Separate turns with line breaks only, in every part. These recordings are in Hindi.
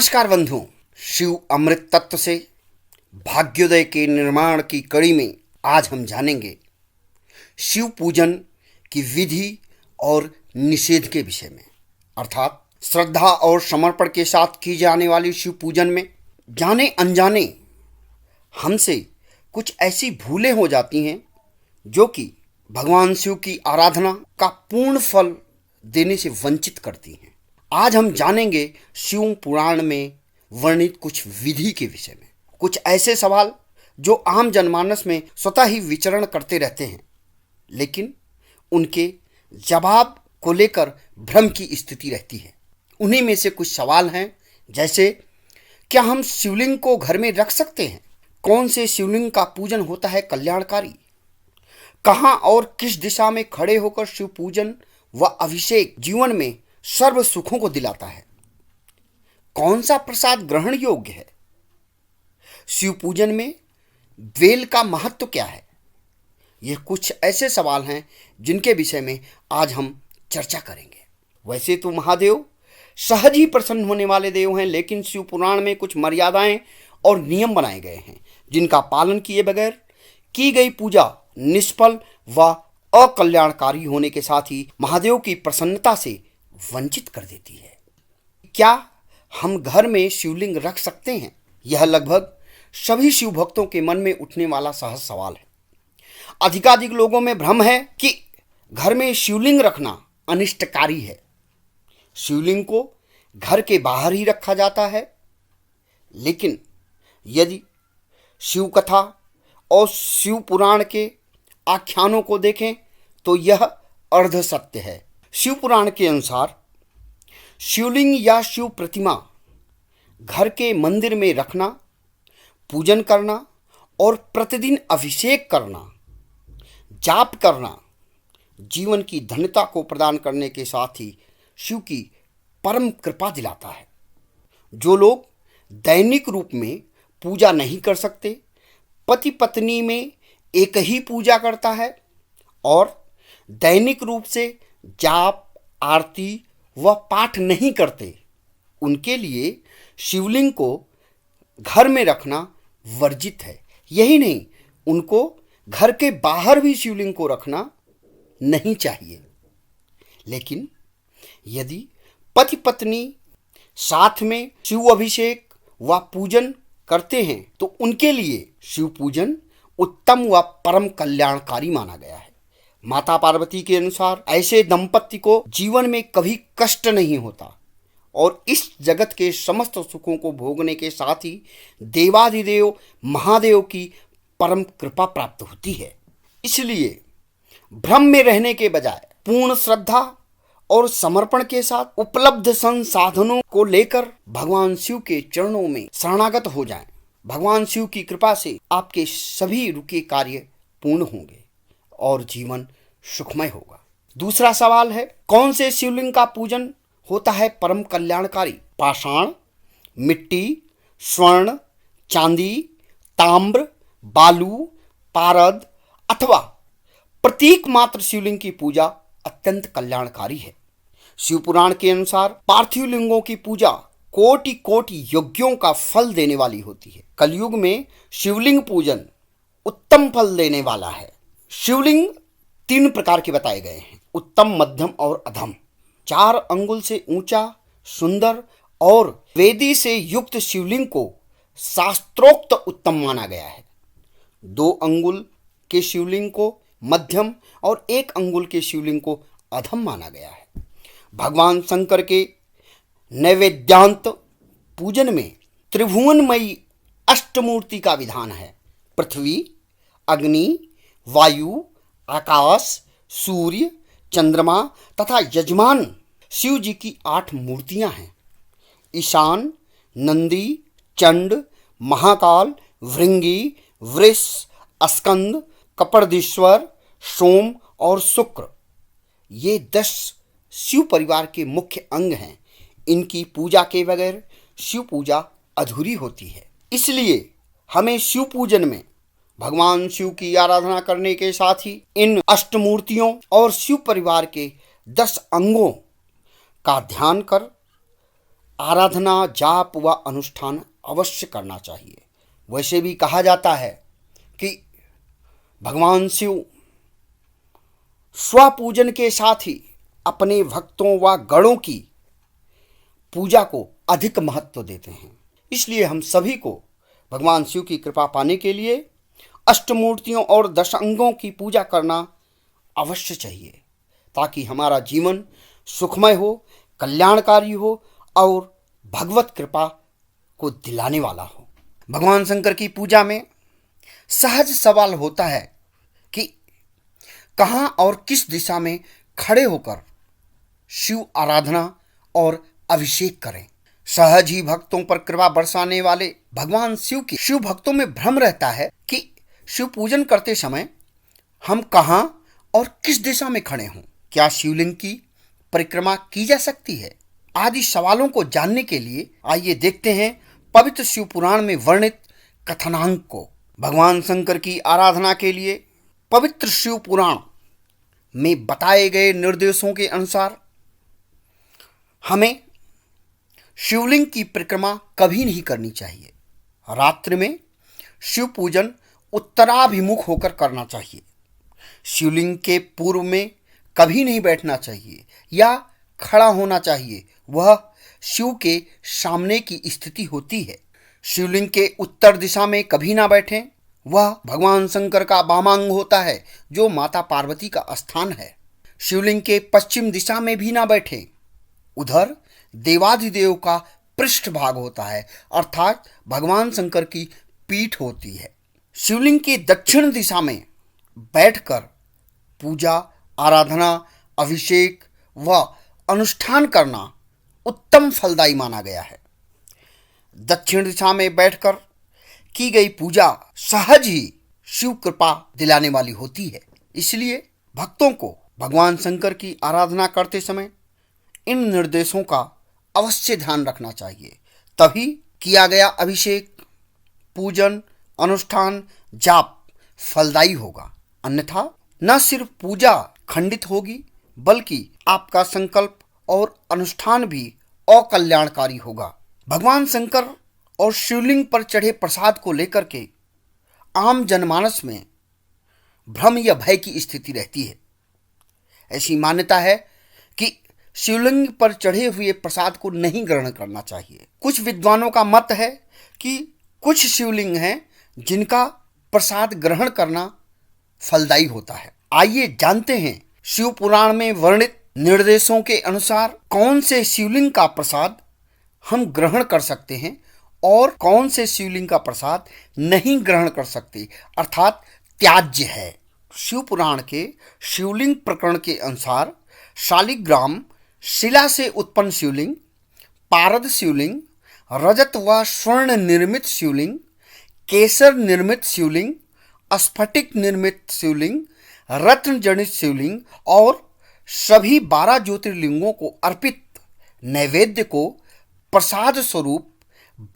नमस्कार बंधुओं, शिव अमृत तत्व से भाग्योदय के निर्माण की कड़ी में आज हम जानेंगे शिव पूजन की विधि और निषेध के विषय में। अर्थात श्रद्धा और समर्पण के साथ की जाने वाली शिव पूजन में जाने अनजाने हमसे कुछ ऐसी भूलें हो जाती हैं जो कि भगवान शिव की आराधना का पूर्ण फल देने से वंचित करती हैं। आज हम जानेंगे शिव पुराण में वर्णित कुछ विधि के विषय में। कुछ ऐसे सवाल जो आम जनमानस में स्वतः ही विचरण करते रहते हैं, लेकिन उनके जवाब को लेकर भ्रम की स्थिति रहती है। उन्हीं में से कुछ सवाल हैं, जैसे क्या हम शिवलिंग को घर में रख सकते हैं? कौन से शिवलिंग का पूजन होता है कल्याणकारी? कहाँ और किस दिशा में खड़े होकर शिव पूजन व अभिषेक जीवन में सर्व सुखों को दिलाता है? कौन सा प्रसाद ग्रहण योग्य है? शिव पूजन में बेल का महत्व क्या है? ये कुछ ऐसे सवाल हैं जिनके विषय में आज हम चर्चा करेंगे। वैसे तो महादेव सहज ही प्रसन्न होने वाले देव हैं, लेकिन शिव पुराण में कुछ मर्यादाएं और नियम बनाए गए हैं जिनका पालन किए बगैर की गई पूजा निष्फल व अकल्याणकारी होने के साथ ही महादेव की प्रसन्नता से वंचित कर देती है। क्या हम घर में शिवलिंग रख सकते हैं? यह लगभग सभी शिव भक्तों के मन में उठने वाला सहज सवाल है। अधिकाधिक लोगों में भ्रम है कि घर में शिवलिंग रखना अनिष्टकारी है। शिवलिंग को घर के बाहर ही रखा जाता है, लेकिन यदि शिव कथा और शिव पुराण के आख्यानों को देखें तो यह अर्ध सत्य है। शिव पुराण के अनुसार शिवलिंग या शिव प्रतिमा घर के मंदिर में रखना, पूजन करना और प्रतिदिन अभिषेक करना, जाप करना जीवन की धन्यता को प्रदान करने के साथ ही शिव की परम कृपा दिलाता है। जो लोग दैनिक रूप में पूजा नहीं कर सकते, पति पत्नी में एक ही पूजा करता है और दैनिक रूप से जाप, आरती व पाठ नहीं करते, उनके लिए शिवलिंग को घर में रखना वर्जित है। यही नहीं, उनको घर के बाहर भी शिवलिंग को रखना नहीं चाहिए। लेकिन यदि पति पत्नी साथ में शिव अभिषेक व पूजन करते हैं तो उनके लिए शिव पूजन उत्तम व परम कल्याणकारी माना गया है। माता पार्वती के अनुसार ऐसे दंपति को जीवन में कभी कष्ट नहीं होता और इस जगत के समस्त सुखों को भोगने के साथ ही देवाधिदेव महादेव की परम कृपा प्राप्त होती है। इसलिए भ्रम में रहने के बजाय पूर्ण श्रद्धा और समर्पण के साथ उपलब्ध संसाधनों को लेकर भगवान शिव के चरणों में शरणागत हो जाएं। भगवान शिव की कृपा से आपके सभी रुके कार्य पूर्ण होंगे और जीवन सुखमय होगा। दूसरा सवाल है, कौन से शिवलिंग का पूजन होता है परम कल्याणकारी? पाषाण, मिट्टी, स्वर्ण, चांदी, ताम्र, बालू, पारद अथवा प्रतीक मात्र शिवलिंग की पूजा अत्यंत कल्याणकारी है। शिव पुराण के अनुसार पार्थिव लिंगों की पूजा कोटि कोटि यज्ञों का फल देने वाली होती है। कलयुग में शिवलिंग पूजन उत्तम फल देने वाला है। शिवलिंग 3 प्रकार के बताए गए हैं, उत्तम, मध्यम और अधम। 4 अंगुल से ऊंचा, सुंदर और वेदी से युक्त शिवलिंग को शास्त्रोक्त उत्तम माना गया है। 2 अंगुल के शिवलिंग को मध्यम और 1 अंगुल के शिवलिंग को अधम माना गया है। भगवान शंकर के नैवेद्यांत पूजन में त्रिभुवनमयी अष्टमूर्ति का विधान है। पृथ्वी, अग्नि, वायु, आकाश, सूर्य, चंद्रमा तथा यजमान शिव जी की 8 मूर्तियां हैं। ईशान, नंदी, चंड, महाकाल, भृंगी, वृष, स्कंद, कपर्दीश्वर, सोम और शुक्र ये 10 शिव परिवार के मुख्य अंग हैं। इनकी पूजा के बगैर शिव पूजा अधूरी होती है। इसलिए हमें शिव पूजन में भगवान शिव की आराधना करने के साथ ही इन अष्टमूर्तियों और शिव परिवार के 10 अंगों का ध्यान कर आराधना, जाप व अनुष्ठान अवश्य करना चाहिए। वैसे भी कहा जाता है कि भगवान शिव स्वपूजन के साथ ही अपने भक्तों व गणों की पूजा को अधिक महत्व देते हैं। इसलिए हम सभी को भगवान शिव की कृपा पाने के लिए अष्टमूर्तियों और दश अंगों की पूजा करना अवश्य चाहिए, ताकि हमारा जीवन सुखमय हो, कल्याणकारी हो और भगवत कृपा को दिलाने वाला हो। भगवान शंकर की पूजा में सहज सवाल होता है कि कहाँ और किस दिशा में खड़े होकर शिव आराधना और अभिषेक करें। सहज ही भक्तों पर कृपा बरसाने वाले भगवान शिव की शिव भक्तों में भ्रम रहता है कि शिव पूजन करते समय हम कहाँ और किस दिशा में खड़े हों, क्या शिवलिंग की परिक्रमा की जा सकती है, आदि सवालों को जानने के लिए आइए देखते हैं पवित्र शिव पुराण में वर्णित कथनांक को। भगवान शंकर की आराधना के लिए पवित्र शिव पुराण में बताए गए निर्देशों के अनुसार हमें शिवलिंग की परिक्रमा कभी नहीं करनी चाहिए। रात्रि में शिव पूजन उत्तराभिमुख होकर करना चाहिए। शिवलिंग के पूर्व में कभी नहीं बैठना चाहिए या खड़ा होना चाहिए, वह शिव के सामने की स्थिति होती है। शिवलिंग के उत्तर दिशा में कभी ना बैठें, वह भगवान शंकर का वामांग होता है जो माता पार्वती का स्थान है। शिवलिंग के पश्चिम दिशा में भी ना बैठें, उधर देवाधिदेव का पृष्ठ भाग होता है, अर्थात भगवान शंकर की पीठ होती है। शिवलिंग की दक्षिण दिशा में बैठकर पूजा, आराधना, अभिषेक व अनुष्ठान करना उत्तम फलदायी माना गया है। दक्षिण दिशा में बैठकर की गई पूजा सहज ही शिव कृपा दिलाने वाली होती है। इसलिए भक्तों को भगवान शंकर की आराधना करते समय इन निर्देशों का अवश्य ध्यान रखना चाहिए, तभी किया गया अभिषेक, पूजन, अनुष्ठान, जाप फलदायी होगा। अन्यथा न सिर्फ पूजा खंडित होगी बल्कि आपका संकल्प और अनुष्ठान भी अकल्याणकारी होगा। भगवान शंकर और शिवलिंग पर चढ़े प्रसाद को लेकर के आम जनमानस में भ्रम या भय की स्थिति रहती है। ऐसी मान्यता है कि शिवलिंग पर चढ़े हुए प्रसाद को नहीं ग्रहण करना चाहिए। कुछ विद्वानों का मत है कि कुछ शिवलिंग हैं जिनका प्रसाद ग्रहण करना फलदायी होता है। आइए जानते हैं शिव पुराण में वर्णित निर्देशों के अनुसार कौन से शिवलिंग का प्रसाद हम ग्रहण कर सकते हैं और कौन से शिवलिंग का प्रसाद नहीं ग्रहण कर सकते, अर्थात त्याज्य है। शिव पुराण के शिवलिंग प्रकरण के अनुसार शालिग्राम शिला से उत्पन्न शिवलिंग, पारद शिवलिंग, रजत व स्वर्ण निर्मित शिवलिंग, केसर निर्मित शिवलिंग, स्फटिक निर्मित शिवलिंग, रत्न जनित शिवलिंग और सभी 12 ज्योतिर्लिंगों को अर्पित नैवेद्य को प्रसाद स्वरूप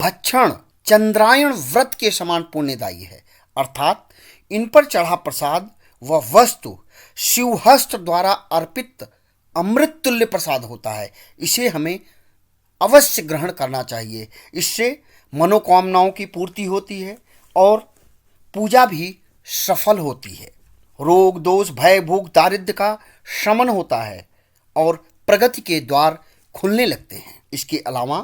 भक्षण चंद्रायण व्रत के समान पुण्यदायी है, अर्थात इन पर चढ़ा प्रसाद व वस्तु शिवहस्त द्वारा अर्पित अमृत तुल्य प्रसाद होता है। इसे हमें अवश्य ग्रहण करना चाहिए। इससे मनोकामनाओं की पूर्ति होती है और पूजा भी सफल होती है। रोग, दोष, भय, भूख, दारिद्र्य का शमन होता है और प्रगति के द्वार खुलने लगते हैं। इसके अलावा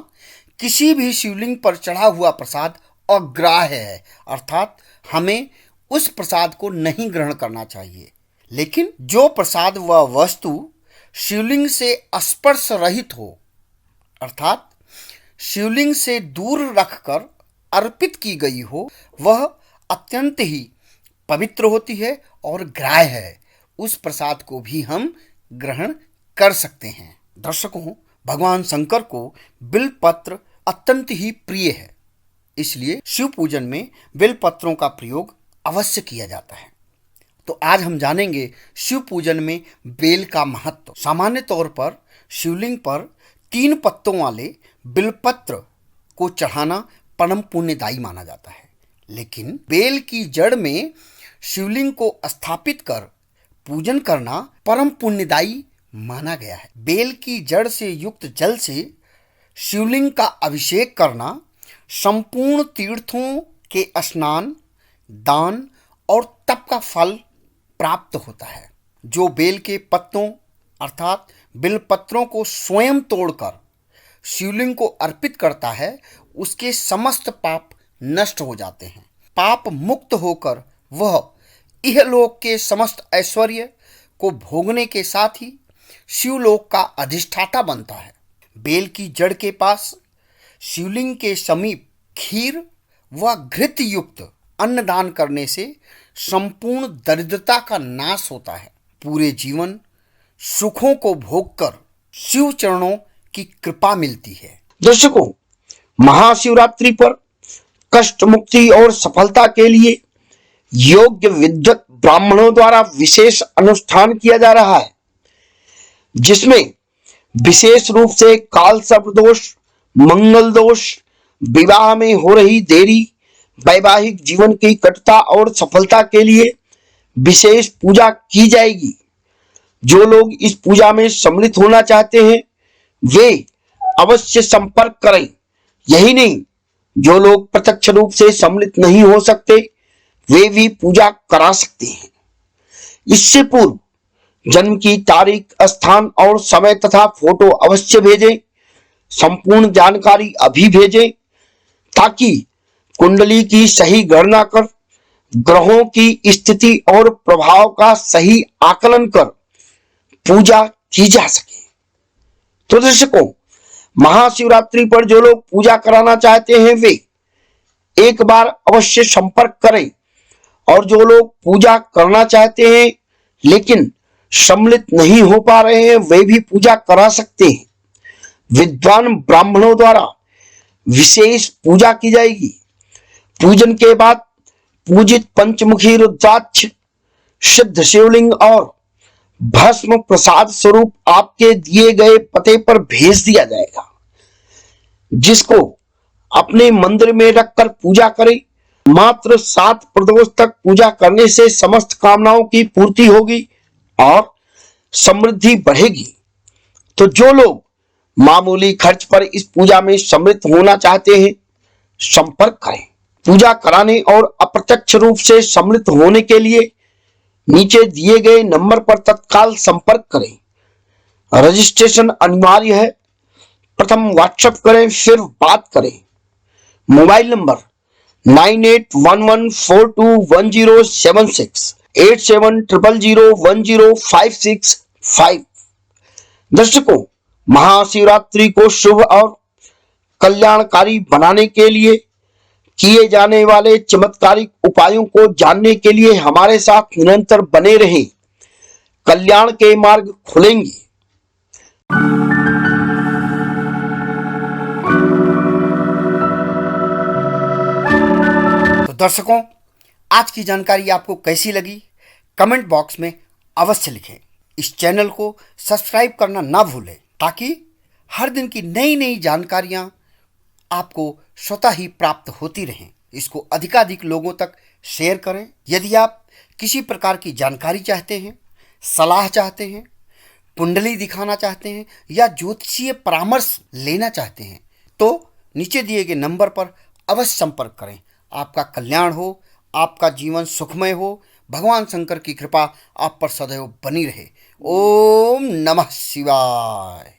किसी भी शिवलिंग पर चढ़ा हुआ प्रसाद अग्राह्य है, अर्थात हमें उस प्रसाद को नहीं ग्रहण करना चाहिए। लेकिन जो प्रसाद व वस्तु शिवलिंग से स्पर्श रहित हो, अर्थात शिवलिंग से दूर रखकर अर्पित की गई हो, वह अत्यंत ही पवित्र होती है और ग्राह्य है। उस प्रसाद को भी हम ग्रहण कर सकते हैं। दर्शकों, भगवान शंकर को बिल्वपत्र अत्यंत ही प्रिय है, इसलिए शिव पूजन में बिल्वपत्रों का प्रयोग अवश्य किया जाता है। तो आज हम जानेंगे शिव पूजन में बेल का महत्व। सामान्य तौर पर शिवलिंग पर 3 पत्तों वाले बिल्वपत्र को चढ़ाना परम पुण्यदायी माना जाता है, लेकिन बेल की जड़ में शिवलिंग को स्थापित कर पूजन करना परम पुण्यदायी माना गया है। बेल की जड़ से युक्त जल से शिवलिंग का अभिषेक करना संपूर्ण तीर्थों के स्नान, दान और तप का फल प्राप्त होता है। जो बेल के पत्तों अर्थात बिल पत्रों को स्वयं तोड़कर शिवलिंग को अर्पित करता है, उसके समस्त पाप नष्ट हो जाते हैं। पाप मुक्त होकर वह इहलोक के समस्त ऐश्वर्य को भोगने के साथ ही शिवलोक का अधिष्ठाता बनता है। बेल की जड़ के पास शिवलिंग के समीप खीर व घृत युक्त अन्नदान करने से संपूर्ण दरिद्रता का नाश होता है। पूरे जीवन सुखों को भोगकर शिव चरणों की कृपा मिलती है।
दर्शकों, महाशिवरात्रि पर कष्ट मुक्ति और सफलता के लिए योग्य विद्वत ब्राह्मणों द्वारा विशेष अनुष्ठान किया जा रहा है, जिसमें विशेष रूप से काल सर्प दोष, मंगल दोष, विवाह में हो रही देरी, वैवाहिक जीवन की कटुता और सफलता के लिए विशेष पूजा की जाएगी। जो लोग इस पूजा में सम्मिलित होना चाहते हैं वे अवश्य संपर्क करें। यही नहीं, जो लोग प्रत्यक्ष रूप से सम्मिलित नहीं हो सकते वे भी पूजा करा सकते हैं। इससे पूर्व जन्म की तारीख, स्थान और समय तथा फोटो अवश्य भेजें। संपूर्ण जानकारी अभी भेजें ताकि कुंडली की सही गणना कर ग्रहों की स्थिति और प्रभाव का सही आकलन कर पूजा की जा सके। तो दर्शकों, महाशिवरात्रि पर जो लोग पूजा कराना चाहते हैं वे एक बार अवश्य संपर्क करें, और जो लोग पूजा करना चाहते हैं लेकिन सम्मिलित नहीं हो पा रहे हैं वे भी पूजा करा सकते हैं। विद्वान ब्राह्मणों द्वारा विशेष पूजा की जाएगी। पूजन के बाद पूजित पंचमुखी रुद्राक्ष, सिद्ध शिवलिंग और भस्म प्रसाद स्वरूप आपके दिए गए पते पर भेज दिया जाएगा, जिसको अपने मंदिर में रखकर पूजा करें। मात्र 7 प्रदोष तक पूजा करने से समस्त कामनाओं की पूर्ति होगी और समृद्धि बढ़ेगी। तो जो लोग मामूली खर्च पर इस पूजा में सम्मिलित होना चाहते हैं संपर्क करें। पूजा कराने और अप्रत्यक्ष रूप से सम्मिलित होने के लिए नीचे दिए गए नंबर पर तत्काल संपर्क करें। रजिस्ट्रेशन अनिवार्य है। प्रथम व्हाट्सएप करें फिर बात करें। Mobile number 9811421076 8700010565। दर्शकों, महाशिवरात्रि को शुभ और कल्याणकारी बनाने के लिए किए जाने वाले चमत्कारिक उपायों को जानने के लिए हमारे साथ निरंतर बने रहें। कल्याण के मार्ग खुलेंगे।
तो दर्शकों, आज की जानकारी आपको कैसी लगी कमेंट बॉक्स में अवश्य लिखें। इस चैनल को सब्सक्राइब करना ना भूलें ताकि हर दिन की नई नई जानकारियां आपको स्वतः ही प्राप्त होती रहें। इसको अधिकाधिक लोगों तक शेयर करें। यदि आप किसी प्रकार की जानकारी चाहते हैं, सलाह चाहते हैं, कुंडली दिखाना चाहते हैं या ज्योतिषीय परामर्श लेना चाहते हैं तो नीचे दिए गए नंबर पर अवश्य संपर्क करें। आपका कल्याण हो, आपका जीवन सुखमय हो, भगवान शंकर की कृपा आप पर सदैव बनी रहे। ओम नमः शिवाय।